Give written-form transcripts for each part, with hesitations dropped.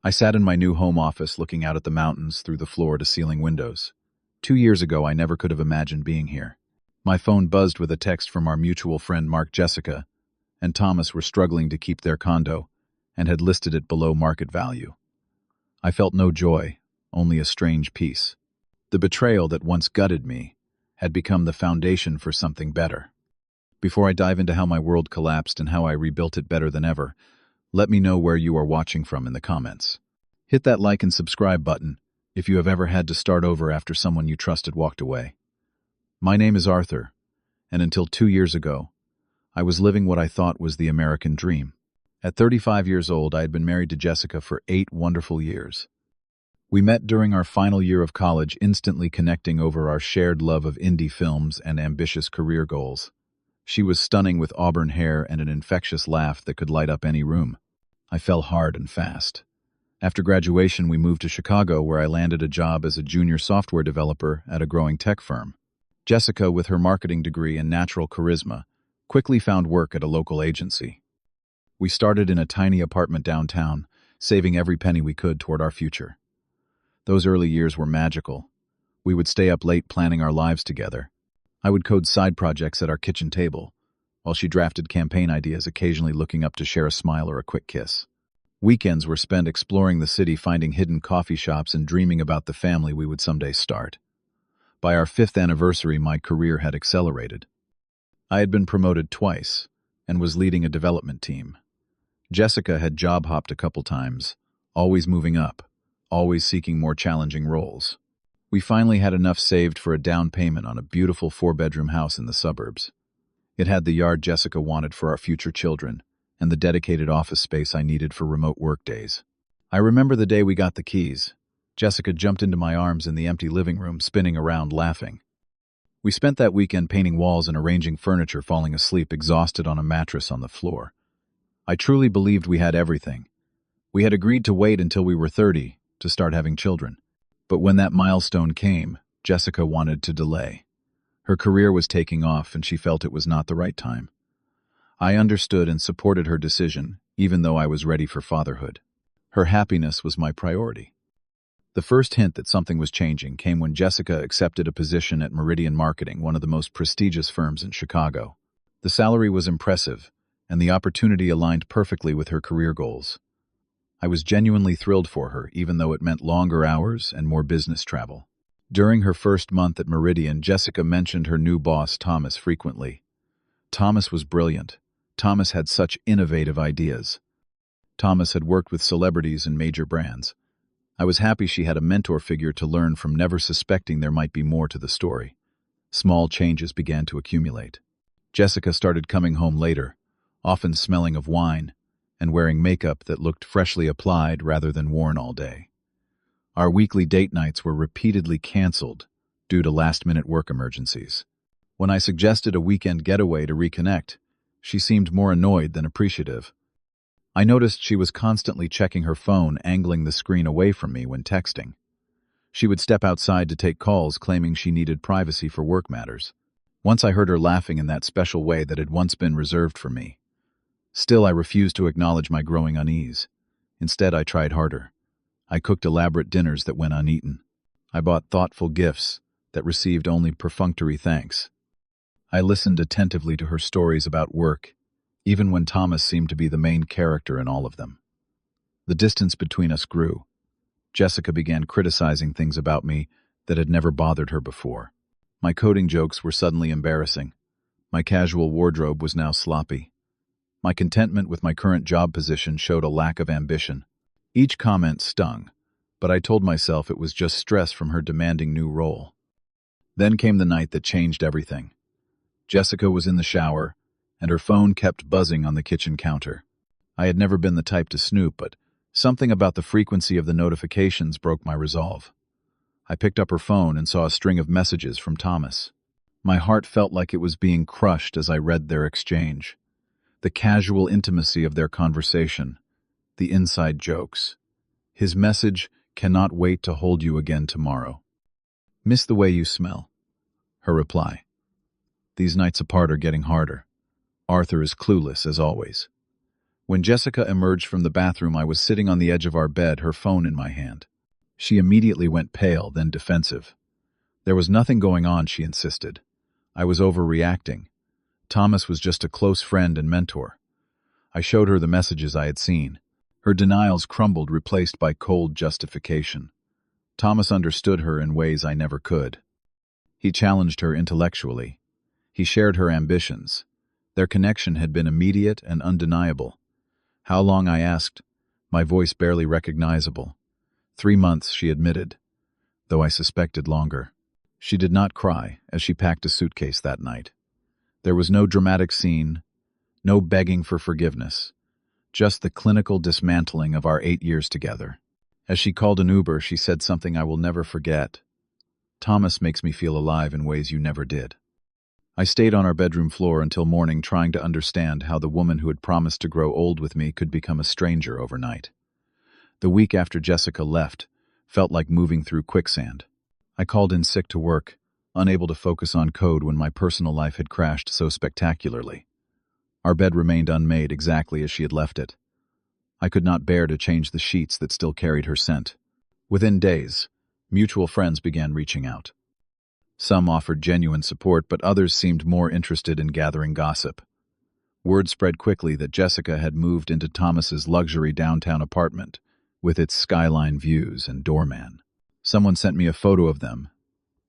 I sat in my new home office looking out at the mountains through the floor-to-ceiling windows. 2 years ago, I never could have imagined being here. My phone buzzed with a text from our mutual friend Mark Jessica, and Thomas were struggling to keep their condo and had listed it below market value. I felt no joy, only a strange peace. The betrayal that once gutted me had become the foundation for something better. Before I dive into how my world collapsed and how I rebuilt it better than ever, let me know where you are watching from in the comments. Hit that like and subscribe button if you have ever had to start over after someone you trusted walked away. My name is Arthur, and until 2 years ago, I was living what I thought was the American dream. At 35 years old, I had been married to Jessica for 8 wonderful years. We met during our final year of college, instantly connecting over our shared love of indie films and ambitious career goals. She was stunning with auburn hair and an infectious laugh that could light up any room. I fell hard and fast. After graduation, we moved to Chicago, where I landed a job as a junior software developer at a growing tech firm. Jessica, with her marketing degree and natural charisma, quickly found work at a local agency. We started in a tiny apartment downtown, saving every penny we could toward our future. Those early years were magical. We would stay up late planning our lives together. I would code side projects at our kitchen table, while she drafted campaign ideas, occasionally looking up to share a smile or a quick kiss. Weekends were spent exploring the city, finding hidden coffee shops and dreaming about the family we would someday start. By our 5th anniversary, my career had accelerated. I had been promoted twice and was leading a development team. Jessica had job hopped a couple times, always moving up, always seeking more challenging roles. We finally had enough saved for a down payment on a beautiful 4-bedroom house in the suburbs. It had the yard Jessica wanted for our future children and the dedicated office space I needed for remote work days. I remember the day we got the keys. Jessica jumped into my arms in the empty living room, spinning around, laughing. We spent that weekend painting walls and arranging furniture, falling asleep exhausted on a mattress on the floor. I truly believed we had everything. We had agreed to wait until we were 30 to start having children. But when that milestone came, Jessica wanted to delay. Her career was taking off, and she felt it was not the right time. I understood and supported her decision, even though I was ready for fatherhood. Her happiness was my priority. The first hint that something was changing came when Jessica accepted a position at Meridian Marketing, one of the most prestigious firms in Chicago. The salary was impressive, and the opportunity aligned perfectly with her career goals. I was genuinely thrilled for her, even though it meant longer hours and more business travel. During her first month at Meridian, Jessica mentioned her new boss, Thomas, frequently. Thomas was brilliant. Thomas had such innovative ideas. Thomas had worked with celebrities and major brands. I was happy she had a mentor figure to learn from, never suspecting there might be more to the story. Small changes began to accumulate. Jessica started coming home later, often smelling of wine, and wearing makeup that looked freshly applied rather than worn all day. Our weekly date nights were repeatedly canceled due to last-minute work emergencies. When I suggested a weekend getaway to reconnect, she seemed more annoyed than appreciative. I noticed she was constantly checking her phone, angling the screen away from me when texting. She would step outside to take calls, claiming she needed privacy for work matters. Once I heard her laughing in that special way that had once been reserved for me. Still, I refused to acknowledge my growing unease. Instead, I tried harder. I cooked elaborate dinners that went uneaten. I bought thoughtful gifts that received only perfunctory thanks. I listened attentively to her stories about work, even when Thomas seemed to be the main character in all of them. The distance between us grew. Jessica began criticizing things about me that had never bothered her before. My coding jokes were suddenly embarrassing. My casual wardrobe was now sloppy. My contentment with my current job position showed a lack of ambition. Each comment stung, but I told myself it was just stress from her demanding new role. Then came the night that changed everything. Jessica was in the shower, and her phone kept buzzing on the kitchen counter. I had never been the type to snoop, but something about the frequency of the notifications broke my resolve. I picked up her phone and saw a string of messages from Thomas. My heart felt like it was being crushed as I read their exchange. The casual intimacy of their conversation, the inside jokes. His message, "Cannot wait to hold you again tomorrow." "Miss the way you smell." Her reply. "These nights apart are getting harder. Arthur is clueless as always." When Jessica emerged from the bathroom, I was sitting on the edge of our bed, her phone in my hand. She immediately went pale, then defensive. There was nothing going on, she insisted. I was overreacting. Thomas was just a close friend and mentor. I showed her the messages I had seen. Her denials crumbled, replaced by cold justification. Thomas understood her in ways I never could. He challenged her intellectually. He shared her ambitions. Their connection had been immediate and undeniable. How long, I asked, my voice barely recognizable. 3 months, she admitted, though I suspected longer. She did not cry as she packed a suitcase that night. There was no dramatic scene, no begging for forgiveness, just the clinical dismantling of our 8 years together. As she called an Uber, she said something I will never forget. Thomas makes me feel alive in ways you never did. I stayed on our bedroom floor until morning, trying to understand how the woman who had promised to grow old with me could become a stranger overnight. The week after Jessica left felt like moving through quicksand. I called in sick to work, unable to focus on code when my personal life had crashed so spectacularly. Our bed remained unmade exactly as she had left it. I could not bear to change the sheets that still carried her scent. Within days, mutual friends began reaching out. Some offered genuine support, but others seemed more interested in gathering gossip. Word spread quickly that Jessica had moved into Thomas's luxury downtown apartment, with its skyline views and doorman. Someone sent me a photo of them,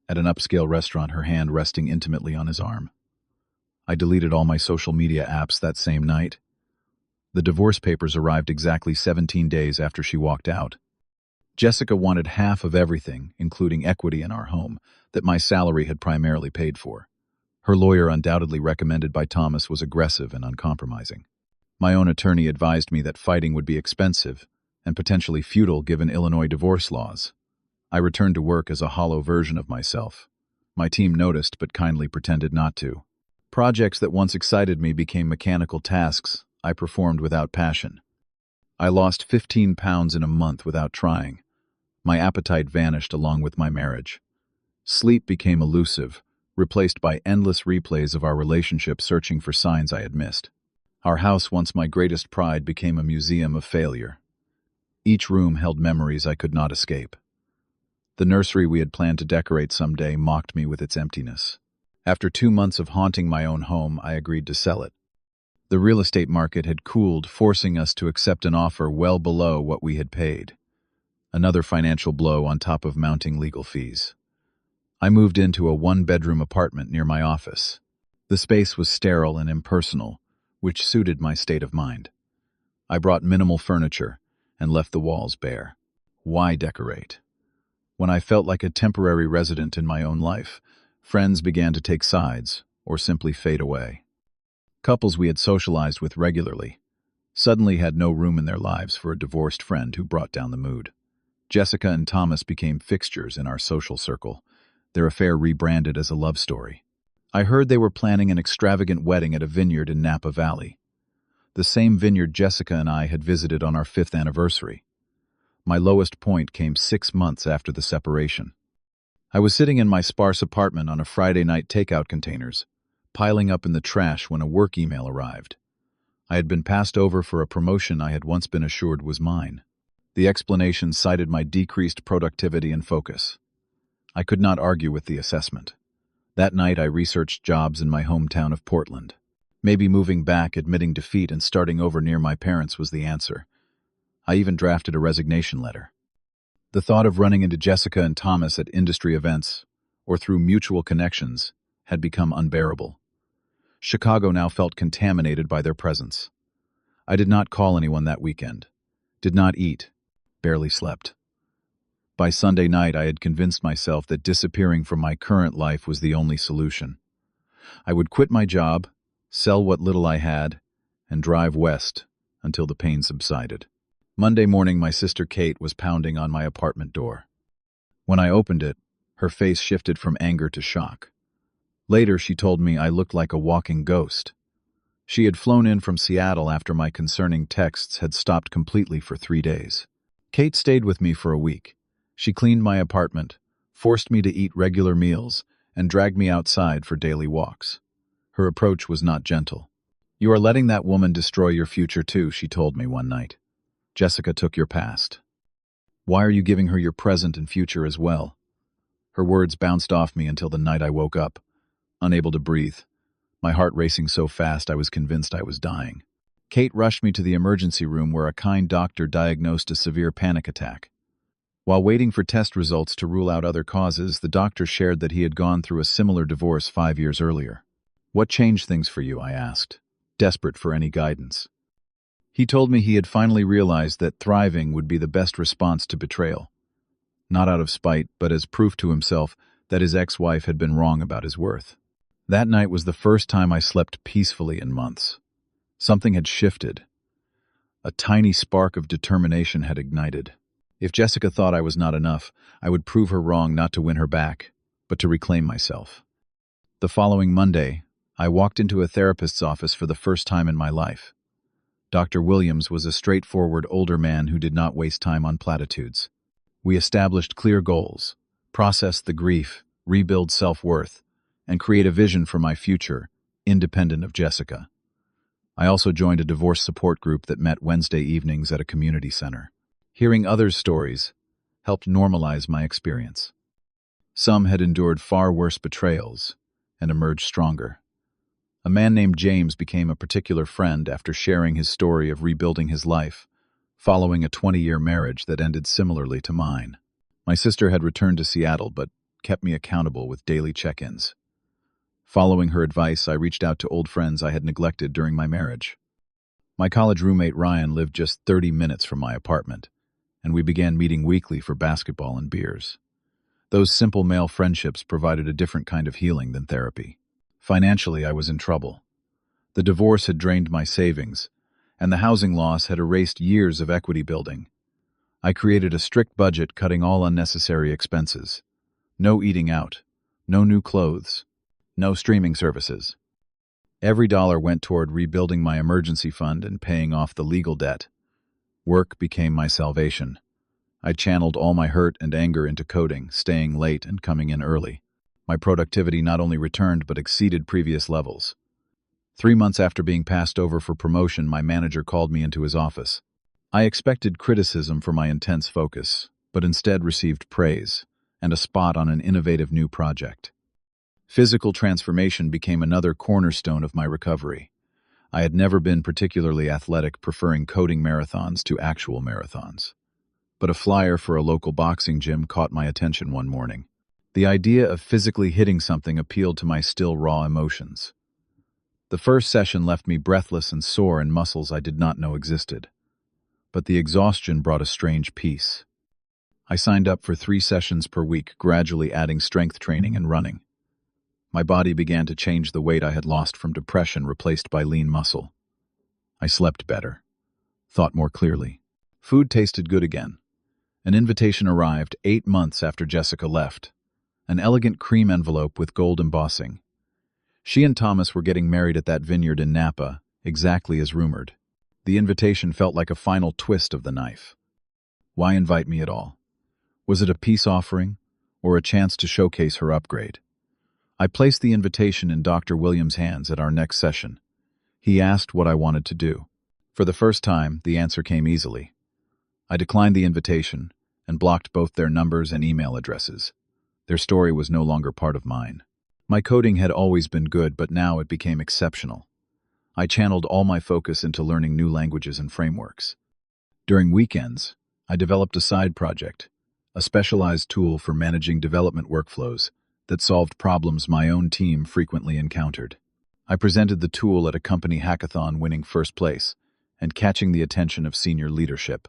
at an upscale restaurant, her hand resting intimately on his arm. I deleted all my social media apps that same night. The divorce papers arrived exactly 17 days after she walked out. Jessica wanted half of everything, including equity in our home, that my salary had primarily paid for. Her lawyer, undoubtedly recommended by Thomas, was aggressive and uncompromising. My own attorney advised me that fighting would be expensive and potentially futile given Illinois divorce laws. I returned to work as a hollow version of myself. My team noticed but kindly pretended not to. Projects that once excited me became mechanical tasks I performed without passion. I lost 15 pounds in a month without trying. My appetite vanished along with my marriage. Sleep became elusive, replaced by endless replays of our relationship, searching for signs I had missed. Our house, once my greatest pride, became a museum of failure. Each room held memories I could not escape. The nursery we had planned to decorate someday mocked me with its emptiness. After 2 months of haunting my own home, I agreed to sell it. The real estate market had cooled, forcing us to accept an offer well below what we had paid. Another financial blow on top of mounting legal fees. I moved into a 1-bedroom apartment near my office. The space was sterile and impersonal, which suited my state of mind. I brought minimal furniture and left the walls bare. Why decorate? When I felt like a temporary resident in my own life, friends began to take sides or simply fade away. Couples we had socialized with regularly suddenly had no room in their lives for a divorced friend who brought down the mood. Jessica and Thomas became fixtures in our social circle, their affair rebranded as a love story. I heard they were planning an extravagant wedding at a vineyard in Napa Valley, the same vineyard Jessica and I had visited on our 5th anniversary. My lowest point came 6 months after the separation. I was sitting in my sparse apartment on a Friday night, takeout containers piling up in the trash, when a work email arrived. I had been passed over for a promotion I had once been assured was mine. The explanation cited my decreased productivity and focus. I could not argue with the assessment. That night I researched jobs in my hometown of Portland. Maybe moving back, admitting defeat, and starting over near my parents was the answer. I even drafted a resignation letter. The thought of running into Jessica and Thomas at industry events, or through mutual connections, had become unbearable. Chicago now felt contaminated by their presence. I did not call anyone that weekend, did not eat, barely slept. By Sunday night, I had convinced myself that disappearing from my current life was the only solution. I would quit my job, sell what little I had, and drive west until the pain subsided. Monday morning, my sister Kate was pounding on my apartment door. When I opened it, her face shifted from anger to shock. Later, she told me I looked like a walking ghost. She had flown in from Seattle after my concerning texts had stopped completely for 3 days. Kate stayed with me for a week. She cleaned my apartment, forced me to eat regular meals, and dragged me outside for daily walks. Her approach was not gentle. You are letting that woman destroy your future too, she told me one night. Jessica took your past. Why are you giving her your present and future as well? Her words bounced off me until the night I woke up, unable to breathe, my heart racing so fast I was convinced I was dying. Kate rushed me to the emergency room where a kind doctor diagnosed a severe panic attack. While waiting for test results to rule out other causes, the doctor shared that he had gone through a similar divorce 5 years earlier. What changed things for you? I asked, desperate for any guidance. He told me he had finally realized that thriving would be the best response to betrayal. Not out of spite, but as proof to himself that his ex-wife had been wrong about his worth. That night was the first time I slept peacefully in months. Something had shifted. A tiny spark of determination had ignited. If Jessica thought I was not enough, I would prove her wrong, not to win her back, but to reclaim myself. The following Monday, I walked into a therapist's office for the first time in my life. Dr. Williams was a straightforward older man who did not waste time on platitudes. We established clear goals, processed the grief, rebuild self-worth, and create a vision for my future, independent of Jessica. I also joined a divorce support group that met Wednesday evenings at a community center. Hearing others' stories helped normalize my experience. Some had endured far worse betrayals and emerged stronger. A man named James became a particular friend after sharing his story of rebuilding his life, following a 20-year marriage that ended similarly to mine. My sister had returned to Seattle but kept me accountable with daily check-ins. Following her advice, I reached out to old friends I had neglected during my marriage. My college roommate Ryan lived just 30 minutes from my apartment, and we began meeting weekly for basketball and beers. Those simple male friendships provided a different kind of healing than therapy. Financially, I was in trouble. The divorce had drained my savings, and the housing loss had erased years of equity building. I created a strict budget, cutting all unnecessary expenses. No eating out, no new clothes, no streaming services. Every dollar went toward rebuilding my emergency fund and paying off the legal debt. Work became my salvation. I channeled all my hurt and anger into coding, staying late and coming in early. My productivity not only returned but exceeded previous levels. 3 months after being passed over for promotion, my manager called me into his office. I expected criticism for my intense focus, but instead received praise and a spot on an innovative new project. Physical transformation became another cornerstone of my recovery. I had never been particularly athletic, preferring coding marathons to actual marathons. But a flyer for a local boxing gym caught my attention one morning. The idea of physically hitting something appealed to my still raw emotions. The first session left me breathless and sore in muscles I did not know existed. But the exhaustion brought a strange peace. I signed up for 3 sessions per week, gradually adding strength training and running. My body began to change, the weight I had lost from depression replaced by lean muscle. I slept better, thought more clearly. Food tasted good again. An invitation arrived 8 months after Jessica left. An elegant cream envelope with gold embossing. She and Thomas were getting married at that vineyard in Napa, exactly as rumored. The invitation felt like a final twist of the knife. Why invite me at all? Was it a peace offering, or a chance to showcase her upgrade? I placed the invitation in Dr. Williams' hands at our next session. He asked what I wanted to do. For the first time, the answer came easily. I declined the invitation and blocked both their numbers and email addresses. Their story was no longer part of mine. My coding had always been good, but now it became exceptional. I channeled all my focus into learning new languages and frameworks. During weekends, I developed a side project, a specialized tool for managing development workflows that solved problems my own team frequently encountered. I presented the tool at a company hackathon, winning first place and catching the attention of senior leadership.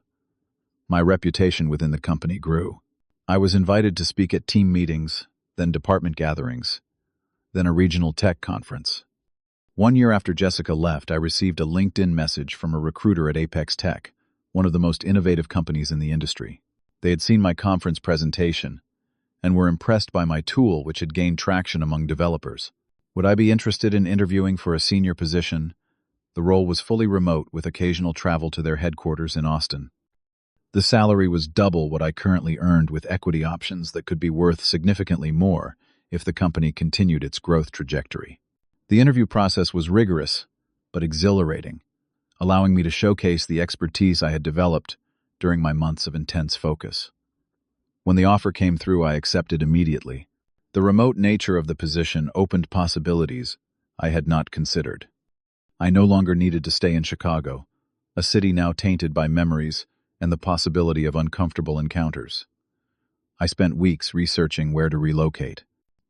My reputation within the company grew. I was invited to speak at team meetings, then department gatherings, then a regional tech conference. 1 year after Jessica left, I received a LinkedIn message from a recruiter at Apex Tech, one of the most innovative companies in the industry. They had seen my conference presentation and were impressed by my tool, which had gained traction among developers. Would I be interested in interviewing for a senior position? The role was fully remote, with occasional travel to their headquarters in Austin. The salary was double what I currently earned, with equity options that could be worth significantly more if the company continued its growth trajectory. The interview process was rigorous, but exhilarating, allowing me to showcase the expertise I had developed during my months of intense focus. When the offer came through, I accepted immediately. The remote nature of the position opened possibilities I had not considered. I no longer needed to stay in Chicago, a city now tainted by memories and the possibility of uncomfortable encounters. I spent weeks researching where to relocate.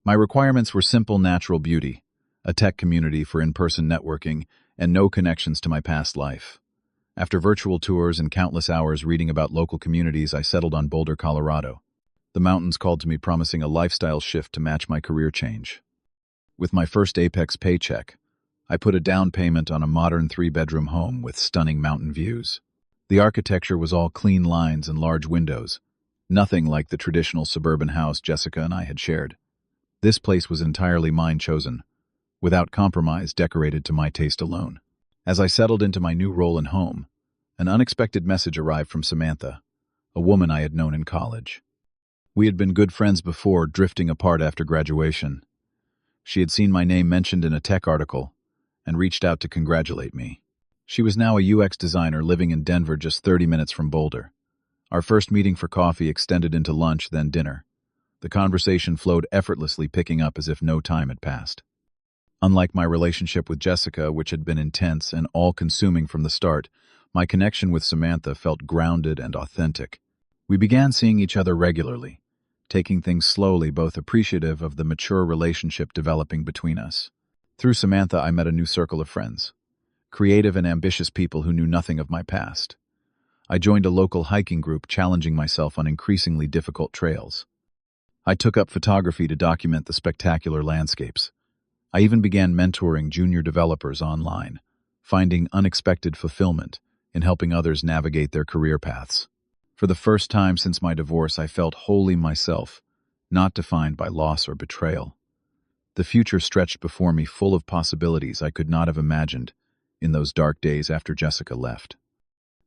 My requirements were simple natural beauty, a tech community for in-person networking, and no connections to my past life. After virtual tours and countless hours reading about local communities, I settled on Boulder, Colorado. The mountains called to me, promising a lifestyle shift to match my career change. With my first Apex paycheck, I put a down payment on a modern 3-bedroom home with stunning mountain views. The architecture was all clean lines and large windows, nothing like the traditional suburban house Jessica and I had shared. This place was entirely mine chosen, without compromise, decorated to my taste alone. As I settled into my new role and home, an unexpected message arrived from Samantha, a woman I had known in college. We had been good friends before, drifting apart after graduation. She had seen my name mentioned in a tech article and reached out to congratulate me. She was now a UX designer living in Denver, just 30 minutes from Boulder. Our first meeting for coffee extended into lunch, then dinner. The conversation flowed effortlessly, picking up as if no time had passed. Unlike my relationship with Jessica, which had been intense and all-consuming from the start, my connection with Samantha felt grounded and authentic. We began seeing each other regularly, taking things slowly, both appreciative of the mature relationship developing between us. Through Samantha, I met a new circle of friends, creative and ambitious people who knew nothing of my past. I joined a local hiking group, challenging myself on increasingly difficult trails. I took up photography to document the spectacular landscapes. I even began mentoring junior developers online, finding unexpected fulfillment in helping others navigate their career paths. For the first time since my divorce, I felt wholly myself, not defined by loss or betrayal. The future stretched before me, full of possibilities I could not have imagined in those dark days after Jessica left.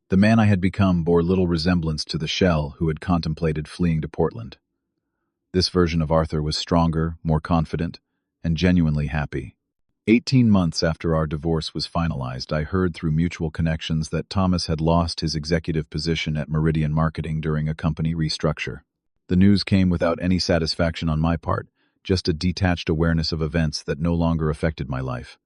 The man I had become bore little resemblance to the shell who had contemplated fleeing to Portland. This version of Arthur was stronger, more confident, and genuinely happy. 18 months after our divorce was finalized, I heard through mutual connections that Thomas had lost his executive position at Meridian Marketing during a company restructure. The news came without any satisfaction on my part, just a detached awareness of events that no longer affected my life.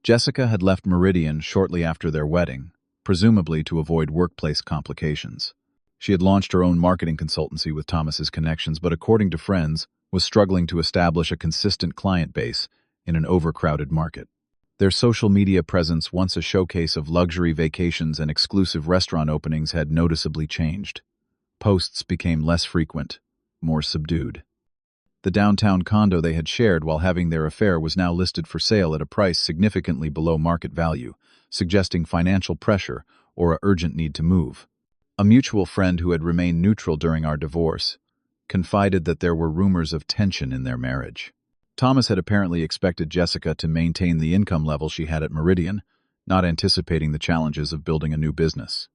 Jessica had left Meridian shortly after their wedding, presumably to avoid workplace complications. She had launched her own marketing consultancy with Thomas's connections, but according to friends, was struggling to establish a consistent client base in an overcrowded market. Their social media presence, once a showcase of luxury vacations and exclusive restaurant openings, had noticeably changed. Posts became less frequent, more subdued. The downtown condo they had shared while having their affair was now listed for sale at a price significantly below market value, suggesting financial pressure or an urgent need to move. A mutual friend who had remained neutral during our divorce confided that there were rumors of tension in their marriage. Thomas had apparently expected Jessica to maintain the income level she had at Meridian, not anticipating the challenges of building a new business.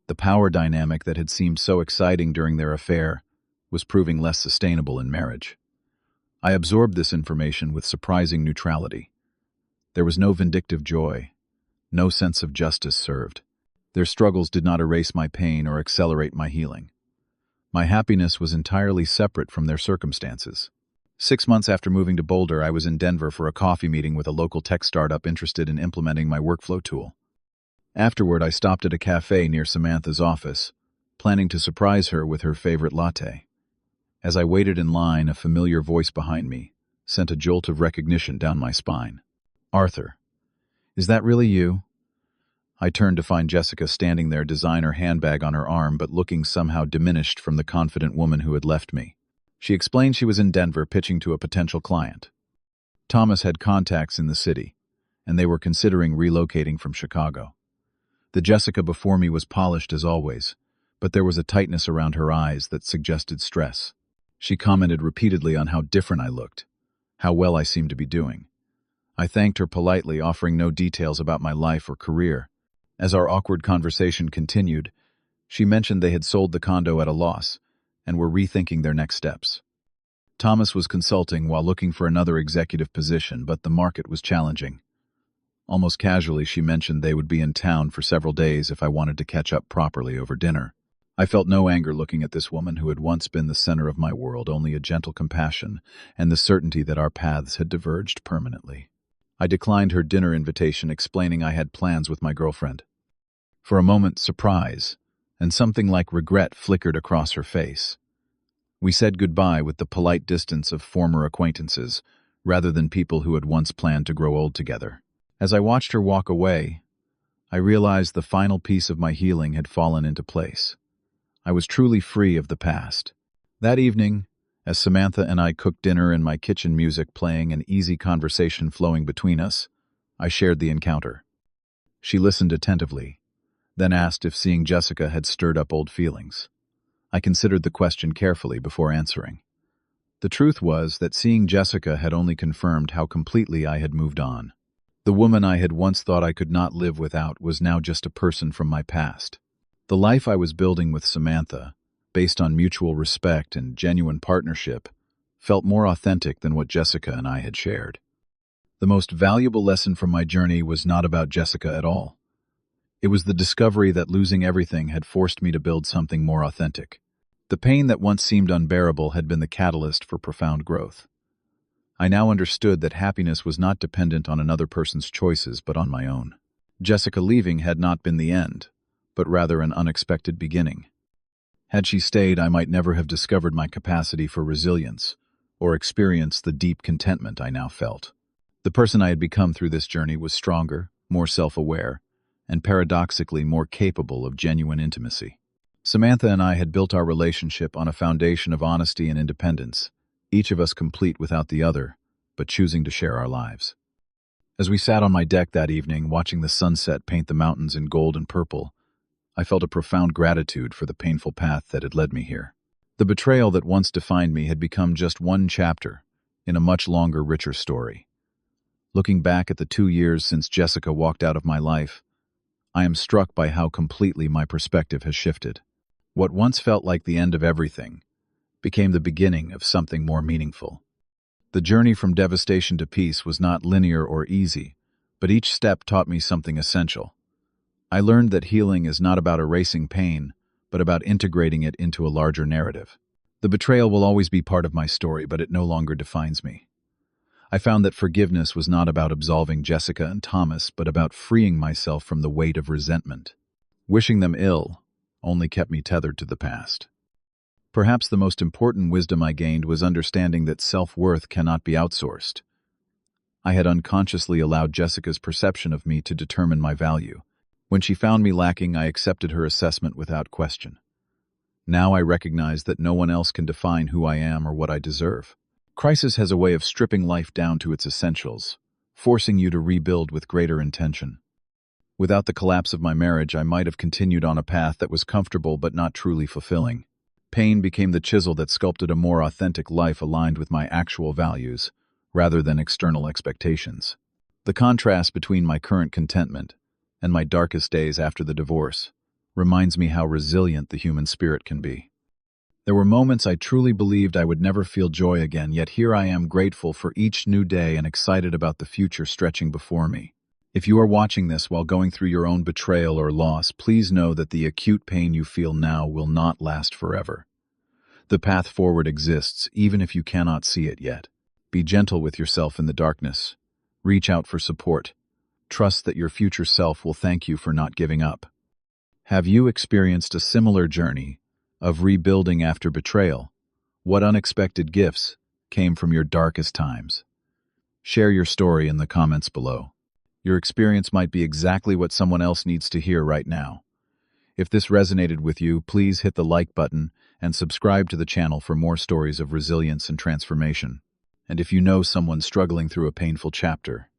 The power dynamic that had seemed so exciting during their affair was proving less sustainable in marriage. I absorbed this information with surprising neutrality. There was no vindictive joy, no sense of justice served. Their struggles did not erase my pain or accelerate my healing. My happiness was entirely separate from their circumstances. 6 months after moving to Boulder, I was in Denver for a coffee meeting with a local tech startup interested in implementing my workflow tool. Afterward, I stopped at a cafe near Samantha's office, planning to surprise her with her favorite latte. As I waited in line, a familiar voice behind me sent a jolt of recognition down my spine. "Arthur, is that really you?" I turned to find Jessica standing there, designer handbag on her arm, but looking somehow diminished from the confident woman who had left me. She explained she was in Denver pitching to a potential client. Thomas had contacts in the city, and they were considering relocating from Chicago. The Jessica before me was polished as always, but there was a tightness around her eyes that suggested stress. She commented repeatedly on how different I looked, how well I seemed to be doing. I thanked her politely, offering no details about my life or career. As our awkward conversation continued, she mentioned they had sold the condo at a loss and were rethinking their next steps. Thomas was consulting while looking for another executive position, but the market was challenging. Almost casually, she mentioned they would be in town for several days if I wanted to catch up properly over dinner. I felt no anger looking at this woman who had once been the center of my world, only a gentle compassion and the certainty that our paths had diverged permanently. I declined her dinner invitation, explaining I had plans with my girlfriend. For a moment, surprise and something like regret flickered across her face. We said goodbye with the polite distance of former acquaintances, rather than people who had once planned to grow old together. As I watched her walk away, I realized the final piece of my healing had fallen into place. I was truly free of the past. That evening, as Samantha and I cooked dinner and my kitchen music playing and easy conversation flowing between us, I shared the encounter. She listened attentively, then asked if seeing Jessica had stirred up old feelings. I considered the question carefully before answering. The truth was that seeing Jessica had only confirmed how completely I had moved on. The woman I had once thought I could not live without was now just a person from my past. The life I was building with Samantha, based on mutual respect and genuine partnership, felt more authentic than what Jessica and I had shared. The most valuable lesson from my journey was not about Jessica at all. It was the discovery that losing everything had forced me to build something more authentic. The pain that once seemed unbearable had been the catalyst for profound growth. I now understood that happiness was not dependent on another person's choices, but on my own. Jessica leaving had not been the end, but rather an unexpected beginning. Had she stayed, I might never have discovered my capacity for resilience, or experienced the deep contentment I now felt. The person I had become through this journey was stronger, more self-aware, and paradoxically more capable of genuine intimacy. Samantha and I had built our relationship on a foundation of honesty and independence, each of us complete without the other, but choosing to share our lives. As we sat on my deck that evening, watching the sunset paint the mountains in gold and purple, I felt a profound gratitude for the painful path that had led me here. The betrayal that once defined me had become just one chapter in a much longer, richer story. Looking back at the 2 years since Jessica walked out of my life, I am struck by how completely my perspective has shifted. What once felt like the end of everything became the beginning of something more meaningful. The journey from devastation to peace was not linear or easy, but each step taught me something essential. I learned that healing is not about erasing pain, but about integrating it into a larger narrative. The betrayal will always be part of my story, but it no longer defines me. I found that forgiveness was not about absolving Jessica and Thomas, but about freeing myself from the weight of resentment. Wishing them ill only kept me tethered to the past. Perhaps the most important wisdom I gained was understanding that self-worth cannot be outsourced. I had unconsciously allowed Jessica's perception of me to determine my value. When she found me lacking, I accepted her assessment without question. Now I recognize that no one else can define who I am or what I deserve. Crisis has a way of stripping life down to its essentials, forcing you to rebuild with greater intention. Without the collapse of my marriage, I might have continued on a path that was comfortable but not truly fulfilling. Pain became the chisel that sculpted a more authentic life aligned with my actual values, rather than external expectations. The contrast between my current contentment and my darkest days after the divorce reminds me how resilient the human spirit can be. There were moments I truly believed I would never feel joy again, yet here I am, grateful for each new day and excited about the future stretching before me. If you are watching this while going through your own betrayal or loss, please know that the acute pain you feel now will not last forever. The path forward exists, even if you cannot see it yet. Be gentle with yourself in the darkness. Reach out for support. Trust that your future self will thank you for not giving up. Have you experienced a similar journey of rebuilding after betrayal? What unexpected gifts came from your darkest times? Share your story in the comments below. Your experience might be exactly what someone else needs to hear right now. If this resonated with you, please hit the like button and subscribe to the channel for more stories of resilience and transformation. And if you know someone struggling through a painful chapter,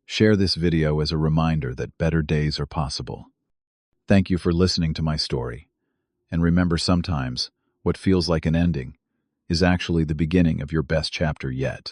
share this video as a reminder that better days are possible. Thank you for listening to my story. And remember, sometimes what feels like an ending is actually the beginning of your best chapter yet.